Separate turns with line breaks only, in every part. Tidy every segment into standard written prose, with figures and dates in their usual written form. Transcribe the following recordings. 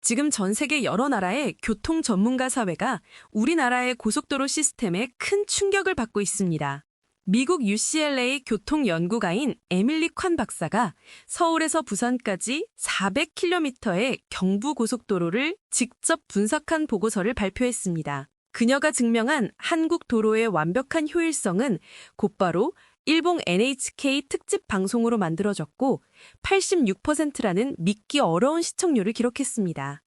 지금 전 세계 여러 나라의 교통 전문가 사회가 우리나라의 고속도로 시스템에 큰 충격을 받고 있습니다. 미국 UCLA 교통연구가인 에밀리 콴 박사가 서울에서 부산까지 400km의 경부고속도로를 직접 분석한 보고서를 발표했습니다. 그녀가 증명한 한국 도로의 완벽한 효율성은 곧바로 일본 NHK 특집 방송으로 만들어졌고 86%라는 믿기 어려운 시청률을 기록했습니다.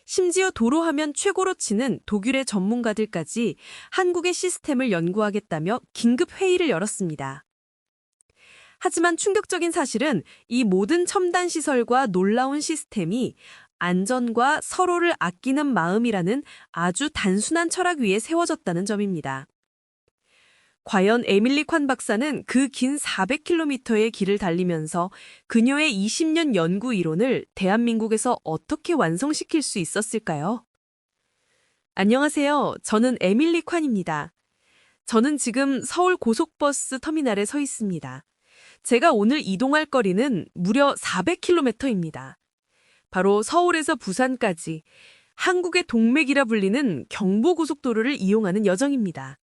심지어 도로하면 최고로 치는 독일의 전문가들까지 한국의 시스템을 연구하겠다며 긴급 회의를 열었습니다. 하지만 충격적인 사실은 이 모든 첨단 시설과 놀라운 시스템이 안전과 서로를 아끼는 마음이라는 아주 단순한 철학 위에 세워졌다는 점입니다. 과연 에밀리 콴 박사는 그 긴 400km의 길을 달리면서 그녀의 20년 연구 이론을 대한민국에서 어떻게 완성시킬 수 있었을까요? 안녕하세요. 저는 에밀리 콴입니다. 저는 지금 서울 고속버스 터미널에 서 있습니다. 제가 오늘 이동할 거리는 무려 400km입니다. 바로 서울에서 부산까지 한국의 동맥이라 불리는 경부고속도로를 이용하는 여정입니다.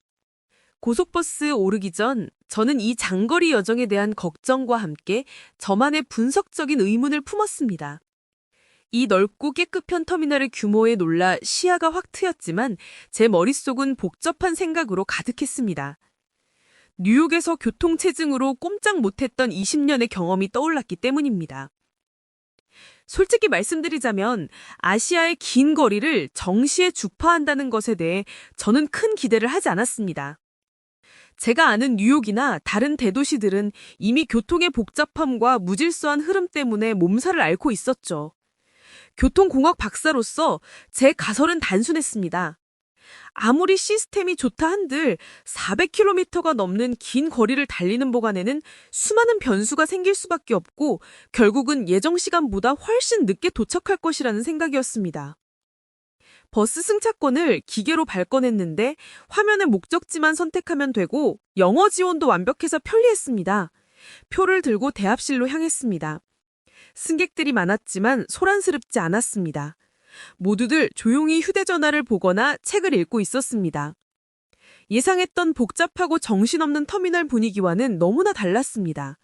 고속버스 오르기 전 저는 이 장거리 여정에 대한 걱정과 함께 저만의 분석적인 의문을 품었습니다. 이 넓고 깨끗한 터미널의 규모에 놀라 시야가 확 트였지만 제 머릿속은 복잡한 생각으로 가득했습니다. 뉴욕에서 교통체증으로 꼼짝 못했던 20년의 경험이 떠올랐기 때문입니다. 솔직히 말씀드리자면 아시아의 긴 거리를 정시에 주파한다는 것에 대해 저는 큰 기대를 하지 않았습니다. 제가 아는 뉴욕이나 다른 대도시들은 이미 교통의 복잡함과 무질서한 흐름 때문에 몸살을 앓고 있었죠. 교통공학 박사로서 제 가설은 단순했습니다. 아무리 시스템이 좋다 한들 400km가 넘는 긴 거리를 달리는 보관에는 수많은 변수가 생길 수밖에 없고 결국은 예정 시간보다 훨씬 늦게 도착할 것이라는 생각이었습니다. 버스 승차권을 기계로 발권했는데 화면의 목적지만 선택하면 되고 영어 지원도 완벽해서 편리했습니다. 표를 들고 대합실로 향했습니다. 승객들이 많았지만 소란스럽지 않았습니다. 모두들 조용히 휴대전화를 보거나 책을 읽고 있었습니다. 예상했던 복잡하고 정신없는 터미널 분위기와는 너무나 달랐습니다.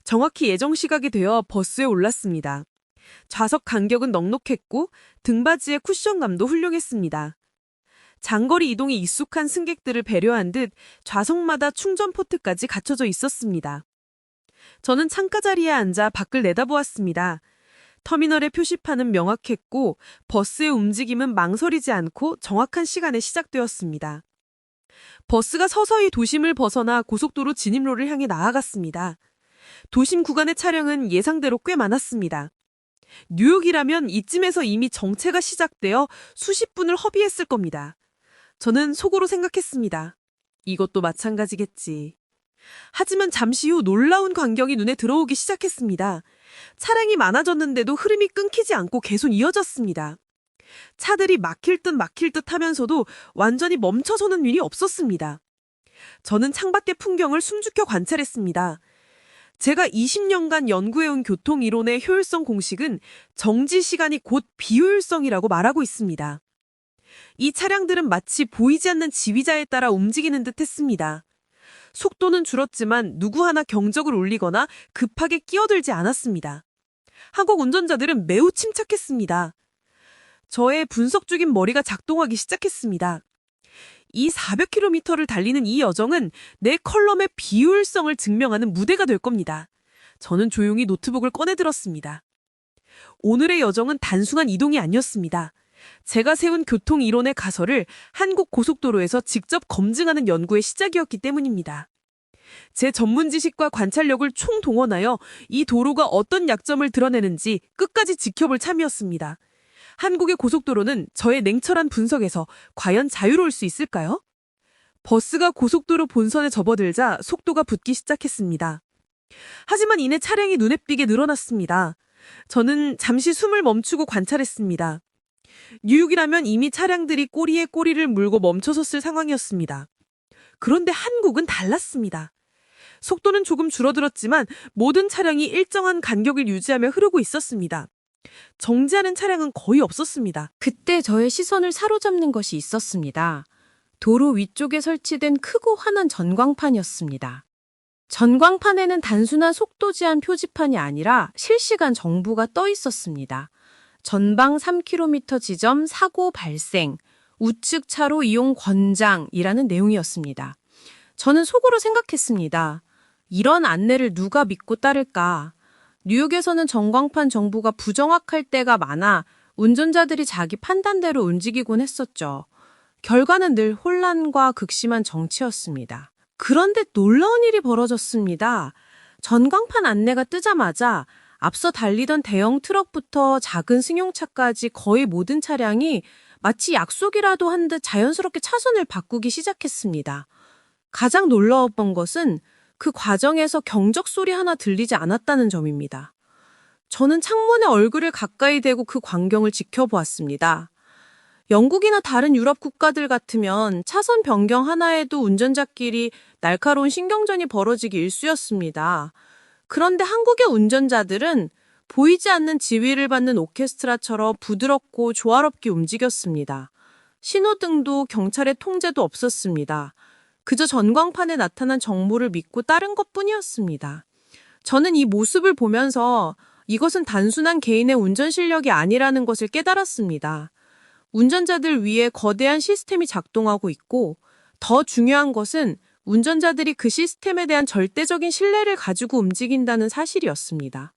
정확히 예정 시각이 되어 버스에 올랐습니다. 좌석 간격은 넉넉했고 등받이의 쿠션감도 훌륭했습니다. 장거리 이동이 익숙한 승객들을 배려한 듯 좌석마다 충전 포트까지 갖춰져 있었습니다. 저는 창가 자리에 앉아 밖을 내다보았습니다. 터미널의 표시판은 명확했고 버스의 움직임은 망설이지 않고 정확한 시간에 시작되었습니다. 버스가 서서히 도심을 벗어나 고속도로 진입로를 향해 나아갔습니다. 도심 구간의 차량은 예상대로 꽤 많았습니다. 뉴욕이라면 이쯤에서 이미 정체가 시작되어 수십 분을 허비했을 겁니다. 저는 속으로 생각했습니다. 이것도 마찬가지겠지. 하지만 잠시 후 놀라운 광경이 눈에 들어오기 시작했습니다. 차량이 많아졌는데도 흐름이 끊기지 않고 계속 이어졌습니다. 차들이 막힐 듯 하면서도 완전히 멈춰서는 일이 없었습니다. 저는 창밖의 풍경을 숨죽여 관찰했습니다. 제가 20년간 연구해온 교통이론의 효율성 공식은 정지 시간이 곧 비효율성이라고 말하고 있습니다. 이 차량들은 마치 보이지 않는 지휘자에 따라 움직이는 듯 했습니다. 속도는 줄었지만 누구 하나 경적을 울리거나 급하게 끼어들지 않았습니다. 한국 운전자들은 매우 침착했습니다. 저의 분석 중인 머리가 작동하기 시작했습니다. 이 400km를 달리는 이 여정은 내 컬럼의 비효율성을 증명하는 무대가 될 겁니다. 저는 조용히 노트북을 꺼내들었습니다. 오늘의 여정은 단순한 이동이 아니었습니다. 제가 세운 교통 이론의 가설을 한국 고속도로에서 직접 검증하는 연구의 시작이었기 때문입니다. 제 전문 지식과 관찰력을 총동원하여 이 도로가 어떤 약점을 드러내는지 끝까지 지켜볼 참이었습니다. 한국의 고속도로는 저의 냉철한 분석에서 과연 자유로울 수 있을까요? 버스가 고속도로 본선에 접어들자 속도가 붙기 시작했습니다. 하지만 이내 차량이 눈에 띄게 늘어났습니다. 저는 잠시 숨을 멈추고 관찰했습니다. 뉴욕이라면 이미 차량들이 꼬리에 꼬리를 물고 멈춰섰을 상황이었습니다. 그런데 한국은 달랐습니다. 속도는 조금 줄어들었지만 모든 차량이 일정한 간격을 유지하며 흐르고 있었습니다. 정지하는 차량은 거의 없었습니다.
그때 저의 시선을 사로잡는 것이 있었습니다. 도로 위쪽에 설치된 크고 환한 전광판이었습니다. 전광판에는 단순한 속도 제한 표지판이 아니라 실시간 정보가 떠 있었습니다. 전방 3km 지점 사고 발생, 우측 차로 이용 권장이라는 내용이었습니다. 저는 속으로 생각했습니다. 이런 안내를 누가 믿고 따를까? 뉴욕에서는 전광판 정보가 부정확할 때가 많아 운전자들이 자기 판단대로 움직이곤 했었죠. 결과는 늘 혼란과 극심한 정치였습니다. 그런데 놀라운 일이 벌어졌습니다. 전광판 안내가 뜨자마자 앞서 달리던 대형 트럭부터 작은 승용차까지 거의 모든 차량이 마치 약속이라도 한 듯 자연스럽게 차선을 바꾸기 시작했습니다. 가장 놀라웠던 것은 그 과정에서 경적 소리 하나 들리지 않았다는 점입니다. 저는 창문에 얼굴을 가까이 대고 그 광경을 지켜보았습니다. 영국이나 다른 유럽 국가들 같으면 차선 변경 하나에도 운전자끼리 날카로운 신경전이 벌어지기 일쑤였습니다. 그런데 한국의 운전자들은 보이지 않는 지휘를 받는 오케스트라처럼 부드럽고 조화롭게 움직였습니다. 신호등도 경찰의 통제도 없었습니다. 그저 전광판에 나타난 정보를 믿고 따른 것뿐이었습니다. 저는 이 모습을 보면서 이것은 단순한 개인의 운전 실력이 아니라는 것을 깨달았습니다. 운전자들 위에 거대한 시스템이 작동하고 있고 더 중요한 것은 운전자들이 그 시스템에 대한 절대적인 신뢰를 가지고 움직인다는 사실이었습니다.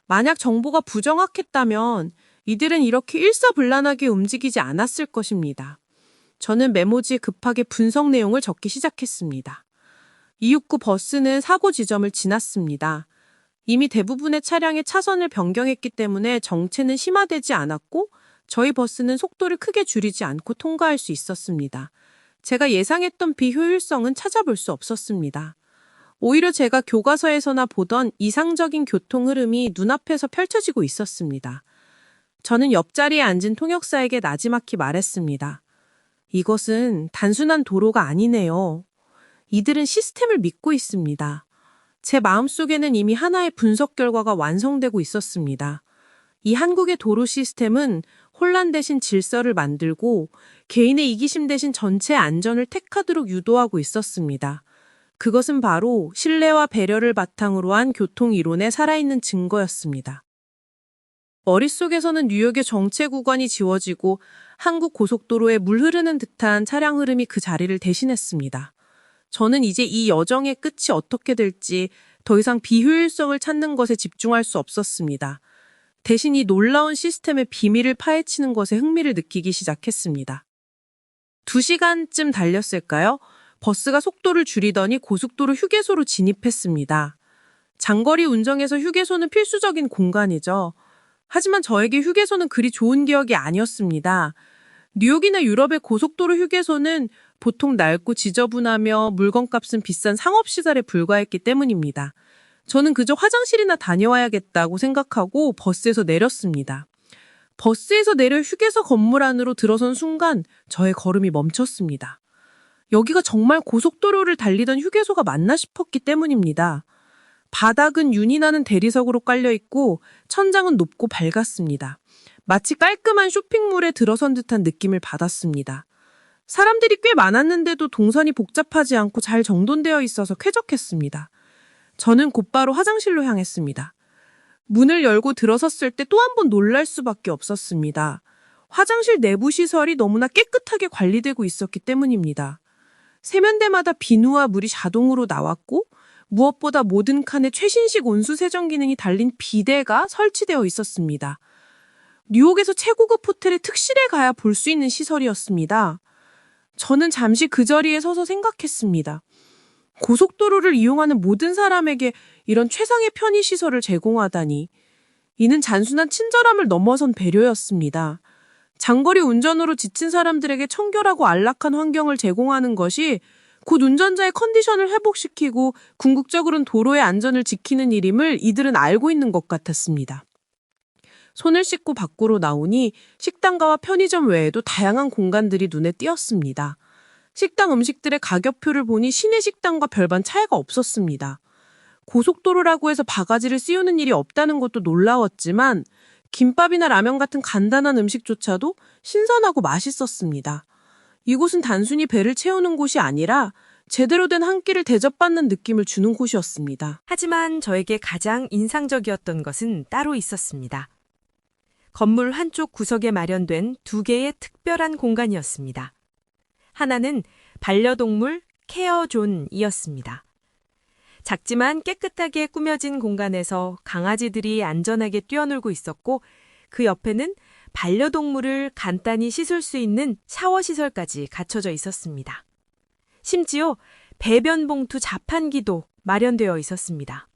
만약 정보가 부정확했다면 이들은 이렇게 일사불란하게 움직이지 않았을 것입니다. 저는 메모지에 급하게 분석 내용을 적기 시작했습니다. 269 버스는 사고 지점을 지났습니다. 이미 대부분의 차량의 차선을 변경했기 때문에 정체는 심화되지 않았고 저희 버스는 속도를 크게 줄이지 않고 통과할 수 있었습니다. 제가 예상했던 비효율성은 찾아볼 수 없었습니다. 오히려 제가 교과서에서나 보던 이상적인 교통 흐름이 눈앞에서 펼쳐지고 있었습니다. 저는 옆자리에 앉은 통역사에게 나지막히 말했습니다. 이것은 단순한 도로가 아니네요. 이들은 시스템을 믿고 있습니다. 제 마음속에는 이미 하나의 분석 결과가 완성되고 있었습니다. 이 한국의 도로 시스템은 혼란 대신 질서를 만들고 개인의 이기심 대신 전체의 안전을 택하도록 유도하고 있었습니다. 그것은 바로 신뢰와 배려를 바탕으로 한 교통 이론의 살아있는 증거였습니다. 머릿속에서는 뉴욕의 정체 구간이 지워지고 한국 고속도로에 물 흐르는 듯한 차량 흐름이 그 자리를 대신했습니다. 저는 이제 이 여정의 끝이 어떻게 될지 더 이상 비효율성을 찾는 것에 집중할 수 없었습니다. 대신 이 놀라운 시스템의 비밀을 파헤치는 것에 흥미를 느끼기 시작했습니다. 2시간쯤 달렸을까요? 버스가 속도를 줄이더니 고속도로 휴게소로 진입했습니다. 장거리 운전에서 휴게소는 필수적인 공간이죠. 하지만 저에게 휴게소는 그리 좋은 기억이 아니었습니다. 뉴욕이나 유럽의 고속도로 휴게소는 보통 낡고 지저분하며 물건값은 비싼 상업시설에 불과했기 때문입니다. 저는 그저 화장실이나 다녀와야겠다고 생각하고 버스에서 내렸습니다. 버스에서 내려 휴게소 건물 안으로 들어선 순간 저의 걸음이 멈췄습니다. 여기가 정말 고속도로를 달리던 휴게소가 맞나 싶었기 때문입니다. 바닥은 윤이 나는 대리석으로 깔려있고 천장은 높고 밝았습니다. 마치 깔끔한 쇼핑몰에 들어선 듯한 느낌을 받았습니다. 사람들이 꽤 많았는데도 동선이 복잡하지 않고 잘 정돈되어 있어서 쾌적했습니다. 저는 곧바로 화장실로 향했습니다. 문을 열고 들어섰을 때 또 한 번 놀랄 수밖에 없었습니다. 화장실 내부 시설이 너무나 깨끗하게 관리되고 있었기 때문입니다. 세면대마다 비누와 물이 자동으로 나왔고 무엇보다 모든 칸에 최신식 온수 세정 기능이 달린 비데가 설치되어 있었습니다. 뉴욕에서 최고급 호텔의 특실에 가야 볼 수 있는 시설이었습니다. 저는 잠시 그 자리에 서서 생각했습니다. 고속도로를 이용하는 모든 사람에게 이런 최상의 편의시설을 제공하다니. 이는 단순한 친절함을 넘어선 배려였습니다. 장거리 운전으로 지친 사람들에게 청결하고 안락한 환경을 제공하는 것이 곧 운전자의 컨디션을 회복시키고 궁극적으로는 도로의 안전을 지키는 일임을 이들은 알고 있는 것 같았습니다. 손을 씻고 밖으로 나오니 식당가와 편의점 외에도 다양한 공간들이 눈에 띄었습니다. 식당 음식들의 가격표를 보니 시내 식당과 별반 차이가 없었습니다. 고속도로라고 해서 바가지를 씌우는 일이 없다는 것도 놀라웠지만 김밥이나 라면 같은 간단한 음식조차도 신선하고 맛있었습니다. 이곳은 단순히 배를 채우는 곳이 아니라 제대로 된 한 끼를 대접받는 느낌을 주는 곳이었습니다.
하지만 저에게 가장 인상적이었던 것은 따로 있었습니다. 건물 한쪽 구석에 마련된 두 개의 특별한 공간이었습니다. 하나는 반려동물 케어존이었습니다. 작지만 깨끗하게 꾸며진 공간에서 강아지들이 안전하게 뛰어놀고 있었고 그 옆에는 반려동물을 간단히 씻을 수 있는 샤워 시설까지 갖춰져 있었습니다. 심지어 배변 봉투 자판기도 마련되어 있었습니다.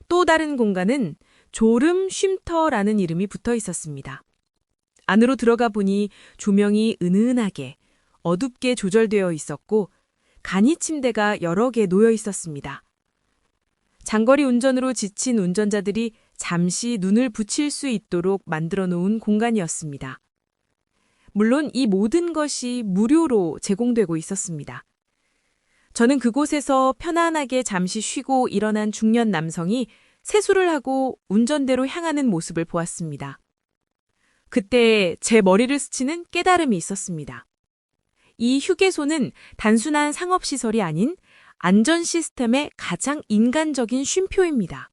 또 다른 공간은 졸음 쉼터라는 이름이 붙어 있었습니다. 안으로 들어가 보니 조명이 은은하게 어둡게 조절되어 있었고 간이 침대가 여러 개 놓여 있었습니다. 장거리 운전으로 지친 운전자들이 잠시 눈을 붙일 수 있도록 만들어 놓은 공간이었습니다. 물론 이 모든 것이 무료로 제공되고 있었습니다. 저는 그곳에서 편안하게 잠시 쉬고 일어난 중년 남성이 세수를 하고 운전대로 향하는 모습을 보았습니다. 그때 제 머리를 스치는 깨달음이 있었습니다. 이 휴게소는 단순한 상업시설이 아닌 안전 시스템의 가장 인간적인 쉼표입니다.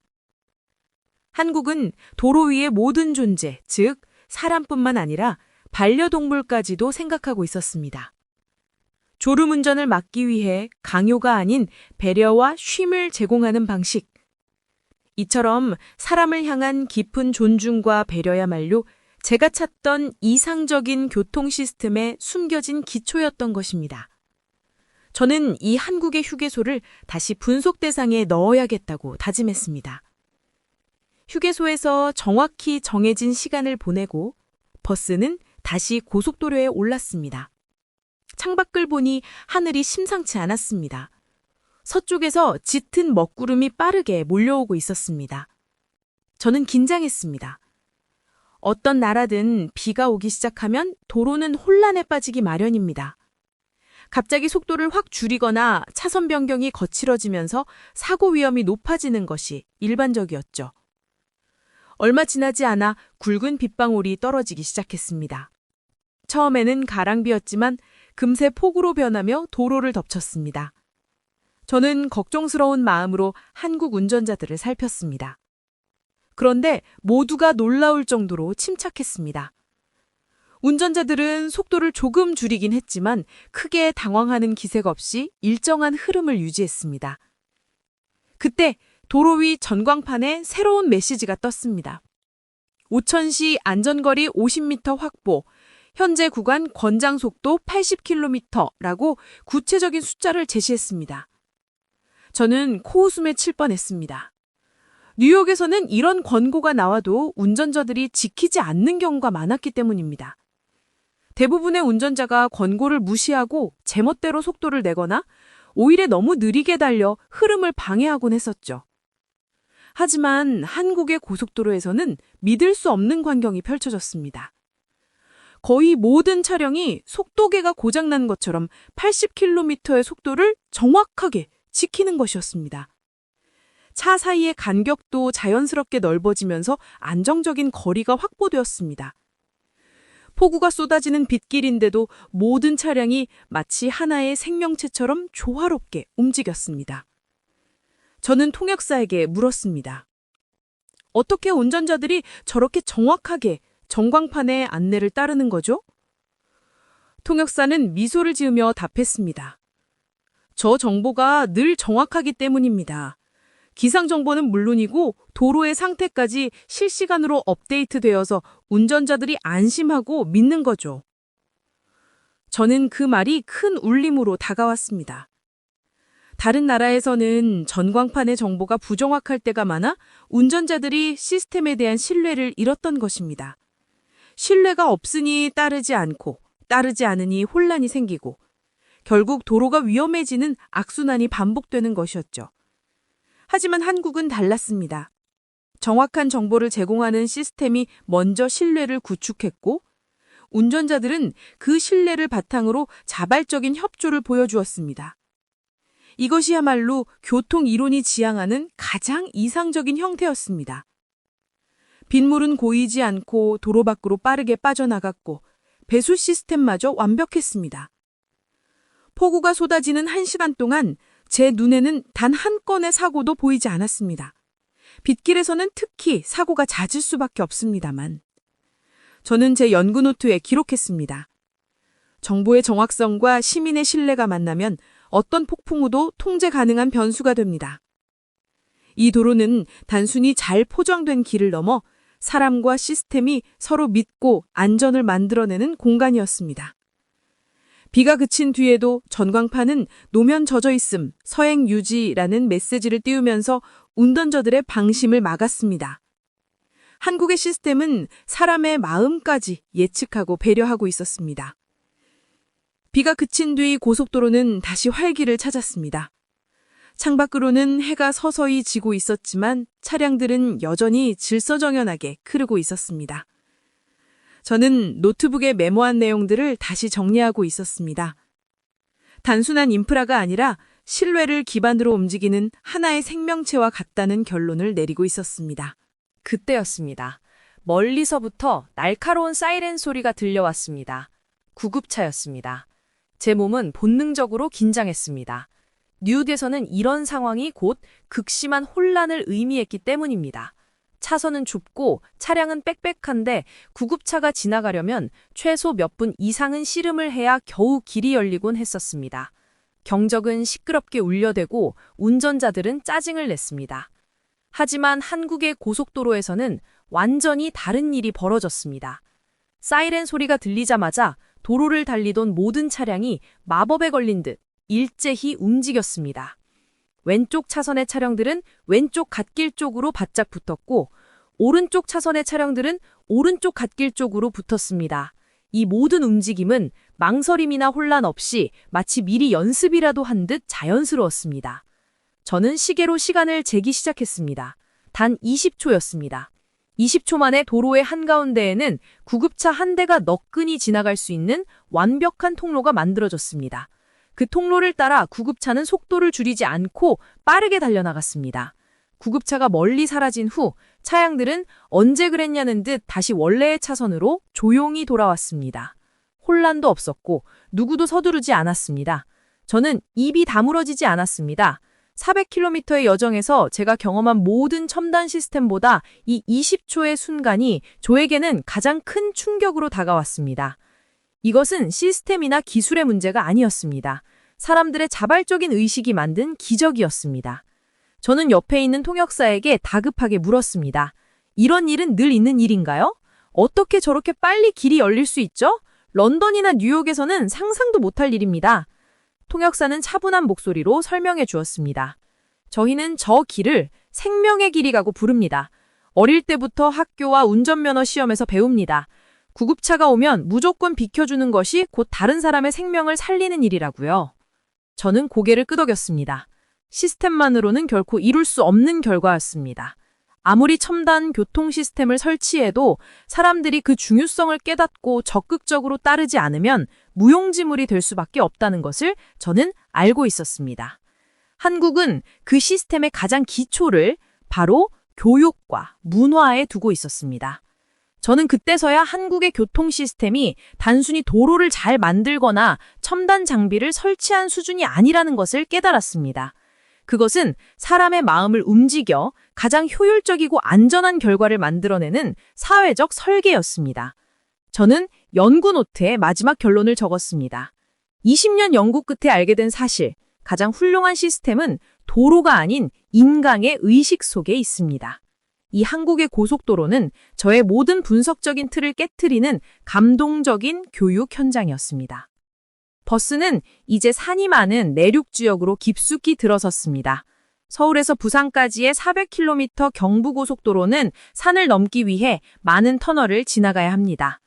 한국은 도로 위의 모든 존재, 즉 사람뿐만 아니라 반려동물까지도 생각하고 있었습니다. 졸음운전을 막기 위해 강요가 아닌 배려와 쉼을 제공하는 방식. 이처럼 사람을 향한 깊은 존중과 배려야말로 제가 찾던 이상적인 교통 시스템의 숨겨진 기초였던 것입니다. 저는 이 한국의 휴게소를 다시 분석 대상에 넣어야겠다고 다짐했습니다. 휴게소에서 정확히 정해진 시간을 보내고 버스는 다시 고속도로에 올랐습니다. 창밖을 보니 하늘이 심상치 않았습니다. 서쪽에서 짙은 먹구름이 빠르게 몰려오고 있었습니다. 저는 긴장했습니다. 어떤 나라든 비가 오기 시작하면 도로는 혼란에 빠지기 마련입니다. 갑자기 속도를 확 줄이거나 차선 변경이 거칠어지면서 사고 위험이 높아지는 것이 일반적이었죠. 얼마 지나지 않아 굵은 빗방울이 떨어지기 시작했습니다. 처음에는 가랑비였지만 금세 폭우로 변하며 도로를 덮쳤습니다. 저는 걱정스러운 마음으로 한국 운전자들을 살폈습니다. 그런데 모두가 놀라울 정도로 침착했습니다. 운전자들은 속도를 조금 줄이긴 했지만 크게 당황하는 기색 없이 일정한 흐름을 유지했습니다. 그때 도로 위 전광판에 새로운 메시지가 떴습니다. 오천시 안전거리 50m 확보, 현재 구간 권장속도 80km라고 구체적인 숫자를 제시했습니다. 저는 코웃음에 칠 뻔했습니다. 뉴욕에서는 이런 권고가 나와도 운전자들이 지키지 않는 경우가 많았기 때문입니다. 대부분의 운전자가 권고를 무시하고 제멋대로 속도를 내거나 오히려 너무 느리게 달려 흐름을 방해하곤 했었죠. 하지만 한국의 고속도로에서는 믿을 수 없는 광경이 펼쳐졌습니다. 거의 모든 차량이 속도계가 고장난 것처럼 80km의 속도를 정확하게 지키는 것이었습니다. 차 사이의 간격도 자연스럽게 넓어지면서 안정적인 거리가 확보되었습니다. 폭우가 쏟아지는 빗길인데도 모든 차량이 마치 하나의 생명체처럼 조화롭게 움직였습니다. 저는 통역사에게 물었습니다. 어떻게 운전자들이 저렇게 정확하게 전광판의 안내를 따르는 거죠? 통역사는 미소를 지으며 답했습니다. 저 정보가 늘 정확하기 때문입니다. 기상 정보는 물론이고 도로의 상태까지 실시간으로 업데이트되어서 운전자들이 안심하고 믿는 거죠. 저는 그 말이 큰 울림으로 다가왔습니다. 다른 나라에서는 전광판의 정보가 부정확할 때가 많아 운전자들이 시스템에 대한 신뢰를 잃었던 것입니다. 신뢰가 없으니 따르지 않고 따르지 않으니 혼란이 생기고 결국 도로가 위험해지는 악순환이 반복되는 것이었죠. 하지만 한국은 달랐습니다. 정확한 정보를 제공하는 시스템이 먼저 신뢰를 구축했고 운전자들은 그 신뢰를 바탕으로 자발적인 협조를 보여주었습니다. 이것이야말로 교통 이론이 지향하는 가장 이상적인 형태였습니다. 빗물은 고이지 않고 도로 밖으로 빠르게 빠져나갔고 배수 시스템마저 완벽했습니다. 폭우가 쏟아지는 1시간 동안 제 눈에는 단 한 건의 사고도 보이지 않았습니다. 빗길에서는 특히 사고가 잦을 수밖에 없습니다만. 저는 제 연구 노트에 기록했습니다. 정보의 정확성과 시민의 신뢰가 만나면 어떤 폭풍우도 통제 가능한 변수가 됩니다. 이 도로는 단순히 잘 포장된 길을 넘어 사람과 시스템이 서로 믿고 안전을 만들어내는 공간이었습니다. 비가 그친 뒤에도 전광판은 노면 젖어 있음, 서행 유지라는 메시지를 띄우면서 운전자들의 방심을 막았습니다. 한국의 시스템은 사람의 마음까지 예측하고 배려하고 있었습니다. 비가 그친 뒤 고속도로는 다시 활기를 찾았습니다. 창밖으로는 해가 서서히 지고 있었지만 차량들은 여전히 질서정연하게 흐르고 있었습니다. 저는 노트북에 메모한 내용들을 다시 정리하고 있었습니다. 단순한 인프라가 아니라 신뢰를 기반으로 움직이는 하나의 생명체와 같다는 결론을 내리고 있었습니다.
그때였습니다. 멀리서부터 날카로운 사이렌 소리가 들려왔습니다. 구급차였습니다. 제 몸은 본능적으로 긴장했습니다. 뉴욕에서는 이런 상황이 곧 극심한 혼란을 의미했기 때문입니다. 차선은 좁고 차량은 빽빽한데 구급차가 지나가려면 최소 몇 분 이상은 씨름을 해야 겨우 길이 열리곤 했었습니다. 경적은 시끄럽게 울려대고 운전자들은 짜증을 냈습니다. 하지만 한국의 고속도로에서는 완전히 다른 일이 벌어졌습니다. 사이렌 소리가 들리자마자 도로를 달리던 모든 차량이 마법에 걸린 듯 일제히 움직였습니다. 왼쪽 차선의 차량들은 왼쪽 갓길 쪽으로 바짝 붙었고 오른쪽 차선의 차량들은 오른쪽 갓길 쪽으로 붙었습니다. 이 모든 움직임은 망설임이나 혼란 없이 마치 미리 연습이라도 한 듯 자연스러웠습니다. 저는 시계로 시간을 재기 시작했습니다. 단 20초였습니다. 20초 만에 도로의 한가운데에는 구급차 한 대가 너끈히 지나갈 수 있는 완벽한 통로가 만들어졌습니다. 그 통로를 따라 구급차는 속도를 줄이지 않고 빠르게 달려나갔습니다. 구급차가 멀리 사라진 후 차량들은 언제 그랬냐는 듯 다시 원래의 차선으로 조용히 돌아왔습니다. 혼란도 없었고 누구도 서두르지 않았습니다. 저는 입이 다물어지지 않았습니다. 400km의 여정에서 제가 경험한 모든 첨단 시스템보다 이 20초의 순간이 저에게는 가장 큰 충격으로 다가왔습니다. 이것은 시스템이나 기술의 문제가 아니었습니다. 사람들의 자발적인 의식이 만든 기적이었습니다. 저는 옆에 있는 통역사에게 다급하게 물었습니다. 이런 일은 늘 있는 일인가요? 어떻게 저렇게 빨리 길이 열릴 수 있죠? 런던이나 뉴욕에서는 상상도 못할 일입니다. 통역사는 차분한 목소리로 설명해 주었습니다. 저희는 저 길을 생명의 길이라고 부릅니다. 어릴 때부터 학교와 운전면허 시험에서 배웁니다. 구급차가 오면 무조건 비켜주는 것이 곧 다른 사람의 생명을 살리는 일이라고요. 저는 고개를 끄덕였습니다. 시스템만으로는 결코 이룰 수 없는 결과였습니다. 아무리 첨단 교통 시스템을 설치해도 사람들이 그 중요성을 깨닫고 적극적으로 따르지 않으면 무용지물이 될 수밖에 없다는 것을 저는 알고 있었습니다. 한국은 그 시스템의 가장 기초를 바로 교육과 문화에 두고 있었습니다. 저는 그때서야 한국의 교통 시스템이 단순히 도로를 잘 만들거나 첨단 장비를 설치한 수준이 아니라는 것을 깨달았습니다. 그것은 사람의 마음을 움직여 가장 효율적이고 안전한 결과를 만들어내는 사회적 설계였습니다. 저는 연구 노트에 마지막 결론을 적었습니다. 20년 연구 끝에 알게 된 사실, 가장 훌륭한 시스템은 도로가 아닌 인간의 의식 속에 있습니다. 이 한국의 고속도로는 저의 모든 분석적인 틀을 깨트리는 감동적인 교육 현장이었습니다. 버스는 이제 산이 많은 내륙 지역으로 깊숙이 들어섰습니다. 서울에서 부산까지의 400km 경부고속도로는 산을 넘기 위해 많은 터널을 지나가야 합니다.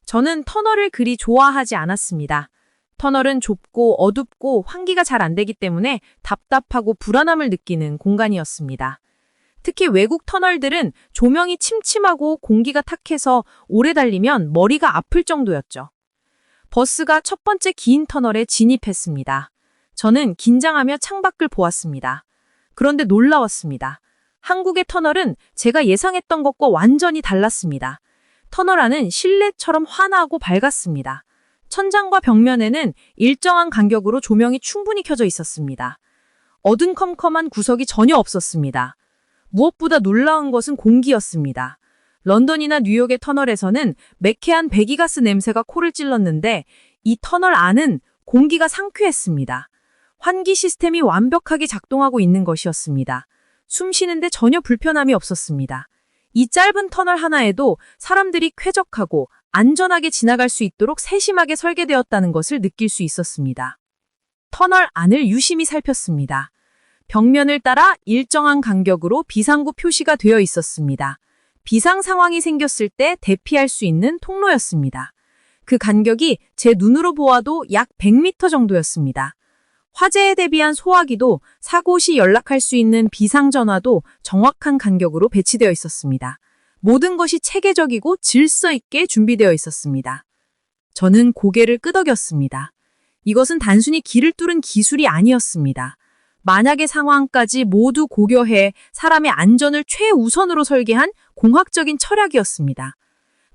저는 터널을 그리 좋아하지 않았습니다. 터널은 좁고 어둡고 환기가 잘 안 되기 때문에 답답하고 불안함을 느끼는 공간이었습니다. 특히 외국 터널들은 조명이 침침하고 공기가 탁해서 오래 달리면 머리가 아플 정도였죠. 버스가 첫 번째 긴 터널에 진입했습니다. 저는 긴장하며 창밖을 보았습니다. 그런데 놀라웠습니다. 한국의 터널은 제가 예상했던 것과 완전히 달랐습니다. 터널 안은 실내처럼 환하고 밝았습니다. 천장과 벽면에는 일정한 간격으로 조명이 충분히 켜져 있었습니다. 어두컴컴한 구석이 전혀 없었습니다. 무엇보다 놀라운 것은 공기였습니다. 런던이나 뉴욕의 터널에서는 매캐한 배기가스 냄새가 코를 찔렀는데 이 터널 안은 공기가 상쾌했습니다. 환기 시스템이 완벽하게 작동하고 있는 것이었습니다. 숨 쉬는데 전혀 불편함이 없었습니다. 이 짧은 터널 하나에도 사람들이 쾌적하고 안전하게 지나갈 수 있도록 세심하게 설계되었다는 것을 느낄 수 있었습니다. 터널 안을 유심히 살폈습니다. 벽면을 따라 일정한 간격으로 비상구 표시가 되어 있었습니다. 비상 상황이 생겼을 때 대피할 수 있는 통로였습니다. 그 간격이 제 눈으로 보아도 약 100m 정도였습니다. 화재에 대비한 소화기도 사고 시 연락할 수 있는 비상전화도 정확한 간격으로 배치되어 있었습니다. 모든 것이 체계적이고 질서 있게 준비되어 있었습니다. 저는 고개를 끄덕였습니다. 이것은 단순히 길을 뚫은 기술이 아니었습니다. 만약의 상황까지 모두 고려해 사람의 안전을 최우선으로 설계한 공학적인 철학이었습니다.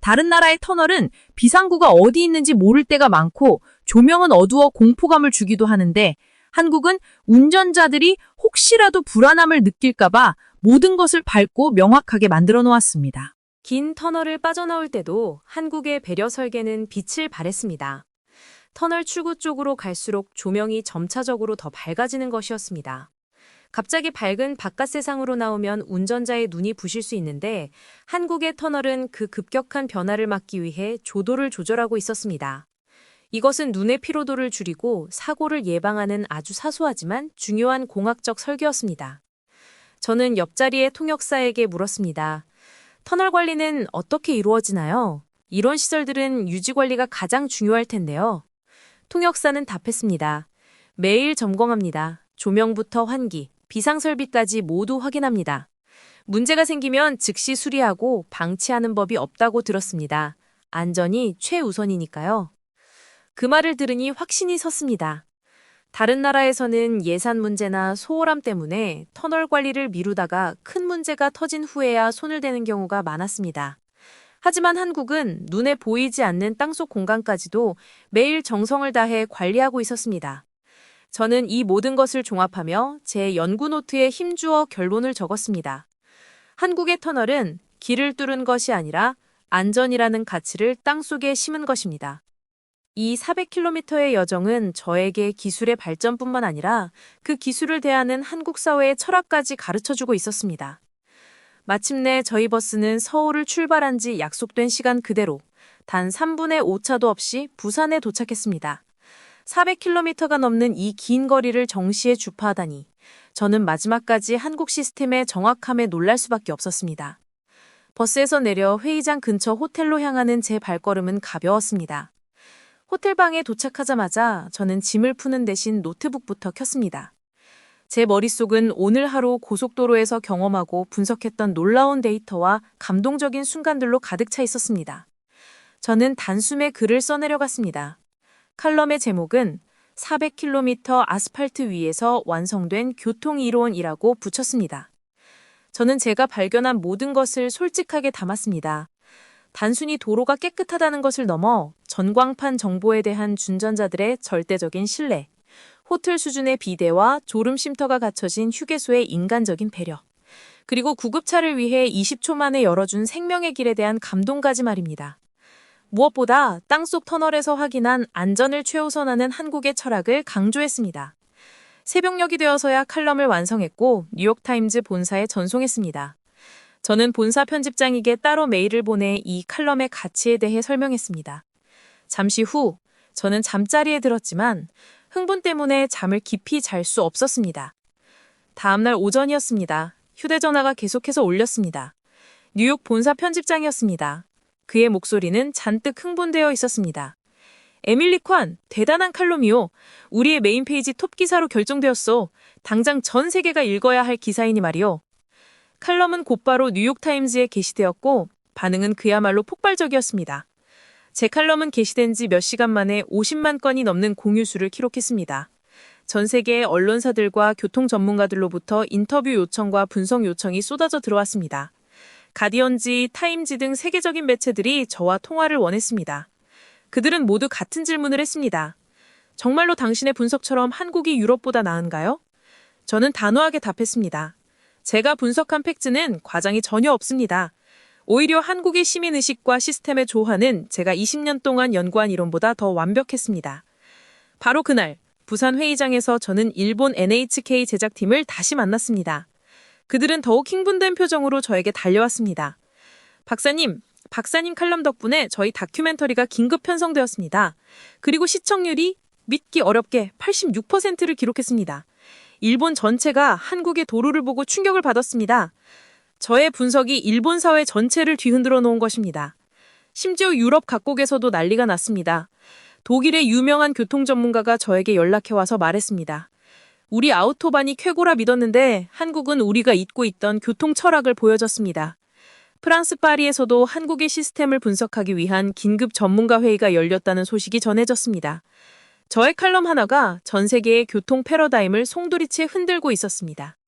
다른 나라의 터널은 비상구가 어디 있는지 모를 때가 많고 조명은 어두워 공포감을 주기도 하는데 한국은 운전자들이 혹시라도 불안함을 느낄까봐 모든 것을 밝고 명확하게 만들어 놓았습니다.
긴 터널을 빠져나올 때도 한국의 배려 설계는 빛을 발했습니다. 터널 출구 쪽으로 갈수록 조명이 점차적으로 더 밝아지는 것이었습니다. 갑자기 밝은 바깥 세상으로 나오면 운전자의 눈이 부실 수 있는데 한국의 터널은 그 급격한 변화를 막기 위해 조도를 조절하고 있었습니다. 이것은 눈의 피로도를 줄이고 사고를 예방하는 아주 사소하지만 중요한 공학적 설계였습니다. 저는 옆자리의 통역사에게 물었습니다. 터널 관리는 어떻게 이루어지나요? 이런 시설들은 유지 관리가 가장 중요할 텐데요. 통역사는 답했습니다. 매일 점검합니다. 조명부터 환기, 비상설비까지 모두 확인합니다. 문제가 생기면 즉시 수리하고 방치하는 법이 없다고 들었습니다. 안전이 최우선이니까요. 그 말을 들으니 확신이 섰습니다. 다른 나라에서는 예산 문제나 소홀함 때문에 터널 관리를 미루다가 큰 문제가 터진 후에야 손을 대는 경우가 많았습니다. 하지만 한국은 눈에 보이지 않는 땅속 공간까지도 매일 정성을 다해 관리하고 있었습니다. 저는 이 모든 것을 종합하며 제 연구 노트에 힘주어 결론을 적었습니다. 한국의 터널은 길을 뚫은 것이 아니라 안전이라는 가치를 땅속에 심은 것입니다. 이 400km의 여정은 저에게 기술의 발전뿐만 아니라 그 기술을 대하는 한국 사회의 철학까지 가르쳐주고 있었습니다. 마침내 저희 버스는 서울을 출발한 지 약속된 시간 그대로 단 3분의 5차도 없이 부산에 도착했습니다. 400km가 넘는 이 긴 거리를 정시에 주파하다니 저는 마지막까지 한국 시스템의 정확함에 놀랄 수밖에 없었습니다. 버스에서 내려 회의장 근처 호텔로 향하는 제 발걸음은 가벼웠습니다. 호텔방에 도착하자마자 저는 짐을 푸는 대신 노트북부터 켰습니다. 제 머릿속은 오늘 하루 고속도로에서 경험하고 분석했던 놀라운 데이터와 감동적인 순간들로 가득 차 있었습니다. 저는 단숨에 글을 써내려갔습니다. 칼럼의 제목은 400km 아스팔트 위에서 완성된 교통이론이라고 붙였습니다. 저는 제가 발견한 모든 것을 솔직하게 담았습니다. 단순히 도로가 깨끗하다는 것을 넘어 전광판 정보에 대한 준전자들의 절대적인 신뢰, 호텔 수준의 비대와 졸음 쉼터가 갖춰진 휴게소의 인간적인 배려, 그리고 구급차를 위해 20초 만에 열어준 생명의 길에 대한 감동까지 말입니다. 무엇보다 땅속 터널에서 확인한 안전을 최우선하는 한국의 철학을 강조했습니다. 새벽녘이 되어서야 칼럼을 완성했고 뉴욕타임즈 본사에 전송했습니다. 저는 본사 편집장에게 따로 메일을 보내 이 칼럼의 가치에 대해 설명했습니다. 잠시 후 저는 잠자리에 들었지만 흥분 때문에 잠을 깊이 잘 수 없었습니다. 다음날 오전이었습니다. 휴대전화가 계속해서 울렸습니다. 뉴욕 본사 편집장이었습니다. 그의 목소리는 잔뜩 흥분되어 있었습니다. 에밀리 콴, 대단한 칼럼이요. 우리의 메인 페이지 톱 기사로 결정되었소. 당장 전 세계가 읽어야 할 기사이니 말이요. 칼럼은 곧바로 뉴욕타임즈에 게시되었고 반응은 그야말로 폭발적이었습니다. 제 칼럼은 게시된 지 몇 시간 만에 50만 건이 넘는 공유수를 기록했습니다.
전 세계의 언론사들과 교통 전문가들로부터 인터뷰 요청과 분석 요청이 쏟아져 들어왔습니다. 가디언지, 타임지 등 세계적인 매체들이 저와 통화를 원했습니다. 그들은 모두 같은 질문을 했습니다. 정말로 당신의 분석처럼 한국이 유럽보다 나은가요? 저는 단호하게 답했습니다. 제가 분석한 팩트는 과장이 전혀 없습니다. 오히려 한국의 시민의식과 시스템의 조화는 제가 20년 동안 연구한 이론보다 더 완벽했습니다. 바로 그날 부산 회의장에서 저는 일본 NHK 제작팀을 다시 만났습니다. 그들은 더욱 흥분된 표정으로 저에게 달려왔습니다. 박사님 칼럼 덕분에 저희 다큐멘터리가 긴급 편성되었습니다. 그리고 시청률이 믿기 어렵게 86%를 기록했습니다. 일본 전체가 한국의 도로를 보고 충격을 받았습니다. 저의 분석이 일본 사회 전체를 뒤흔들어 놓은 것입니다. 심지어 유럽 각국에서도 난리가 났습니다. 독일의 유명한 교통 전문가가 저에게 연락해와서 말했습니다. 우리 아우토반이 쾌고라 믿었는데 한국은 우리가 잊고 있던 교통 철학을 보여줬습니다. 프랑스 파리에서도 한국의 시스템을 분석하기 위한 긴급 전문가 회의가 열렸다는 소식이 전해졌습니다. 저의 칼럼 하나가 전 세계의 교통 패러다임을 송두리째 흔들고 있었습니다.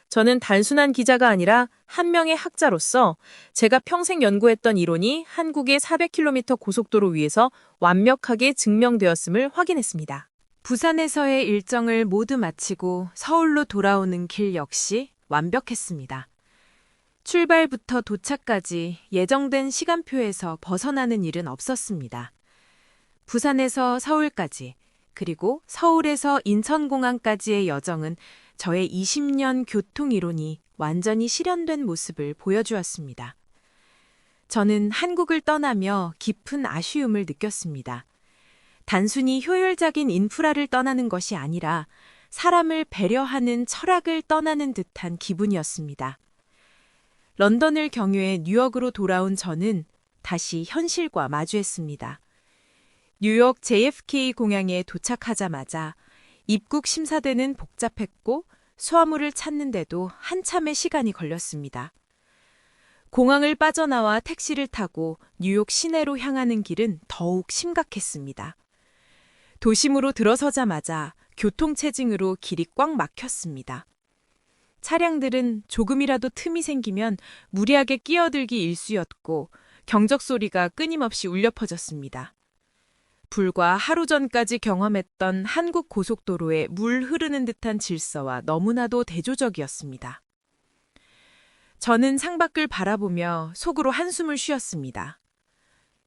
저는 단순한 기자가 아니라 한 명의 학자로서 제가 평생 연구했던 이론이 한국의 400km 고속도로 위에서 완벽하게 증명되었음을 확인했습니다.
부산에서의 일정을 모두 마치고 서울로 돌아오는 길 역시 완벽했습니다. 출발부터 도착까지 예정된 시간표에서 벗어나는 일은 없었습니다. 부산에서 서울까지, 그리고 서울에서 인천공항까지의 여정은 저의 20년 교통 이론이 완전히 실현된 모습을 보여주었습니다. 저는 한국을 떠나며 깊은 아쉬움을 느꼈습니다. 단순히 효율적인 인프라를 떠나는 것이 아니라 사람을 배려하는 철학을 떠나는 듯한 기분이었습니다. 런던을 경유해 뉴욕으로 돌아온 저는 다시 현실과 마주했습니다. 뉴욕 JFK 공항에 도착하자마자 입국 심사대는 복잡했고 수화물을 찾는데도 한참의 시간이 걸렸습니다. 공항을 빠져나와 택시를 타고 뉴욕 시내로 향하는 길은 더욱 심각했습니다. 도심으로 들어서자마자 교통체증으로 길이 꽉 막혔습니다. 차량들은 조금이라도 틈이 생기면 무리하게 끼어들기 일쑤였고 경적 소리가 끊임없이 울려 퍼졌습니다. 불과 하루 전까지 경험했던 한국 고속도로의 물 흐르는 듯한 질서와 너무나도 대조적이었습니다. 저는 창밖을 바라보며 속으로 한숨을 쉬었습니다.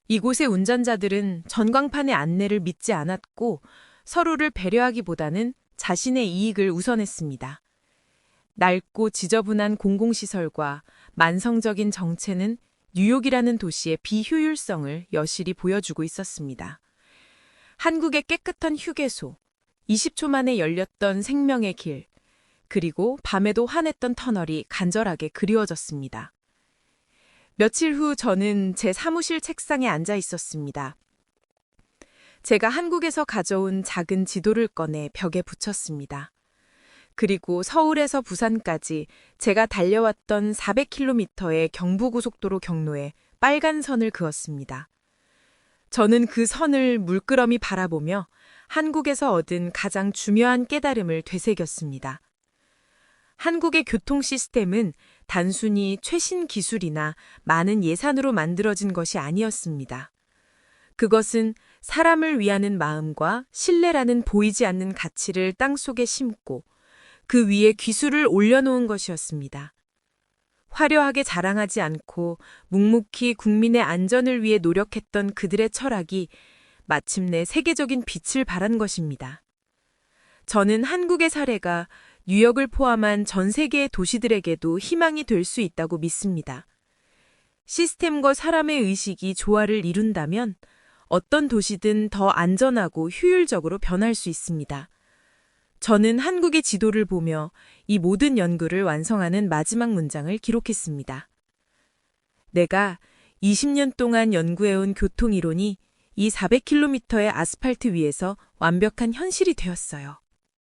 이곳의 운전자들은 전광판의 안내를 믿지 않았고 서로를 배려하기보다는 자신의 이익을 우선했습니다. 낡고 지저분한 공공시설과 만성적인 정체는 뉴욕이라는 도시의 비효율성을 여실히 보여주고 있었습니다. 한국의 깨끗한 휴게소, 20초 만에 열렸던 생명의 길, 그리고 밤에도 환했던 터널이 간절하게 그리워졌습니다. 며칠 후 저는 제 사무실 책상에 앉아 있었습니다. 제가 한국에서 가져온 작은 지도를 꺼내 벽에 붙였습니다. 그리고 서울에서 부산까지 제가 달려왔던 400km의 경부고속도로 경로에 빨간 선을 그었습니다. 저는 그 선을 물끄러미 바라보며 한국에서 얻은 가장 중요한 깨달음을 되새겼습니다. 한국의 교통 시스템은 단순히 최신 기술이나 많은 예산으로 만들어진 것이 아니었습니다. 그것은 사람을 위하는 마음과 신뢰라는 보이지 않는 가치를 땅속에 심고 그 위에 기술을 올려놓은 것이었습니다. 화려하게 자랑하지 않고 묵묵히 국민의 안전을 위해 노력했던 그들의 철학이 마침내 세계적인 빛을 발한 것입니다. 저는 한국의 사례가 뉴욕을 포함한 전 세계의 도시들에게도 희망이 될 수 있다고 믿습니다. 시스템과 사람의 의식이 조화를 이룬다면 어떤 도시든 더 안전하고 효율적으로 변할 수 있습니다. 저는 한국의 지도를 보며 이 모든 연구를 완성하는 마지막 문장을 기록했습니다. 내가 20년 동안 연구해온 교통이론이 이 400km의 아스팔트 위에서 완벽한 현실이 되었어요.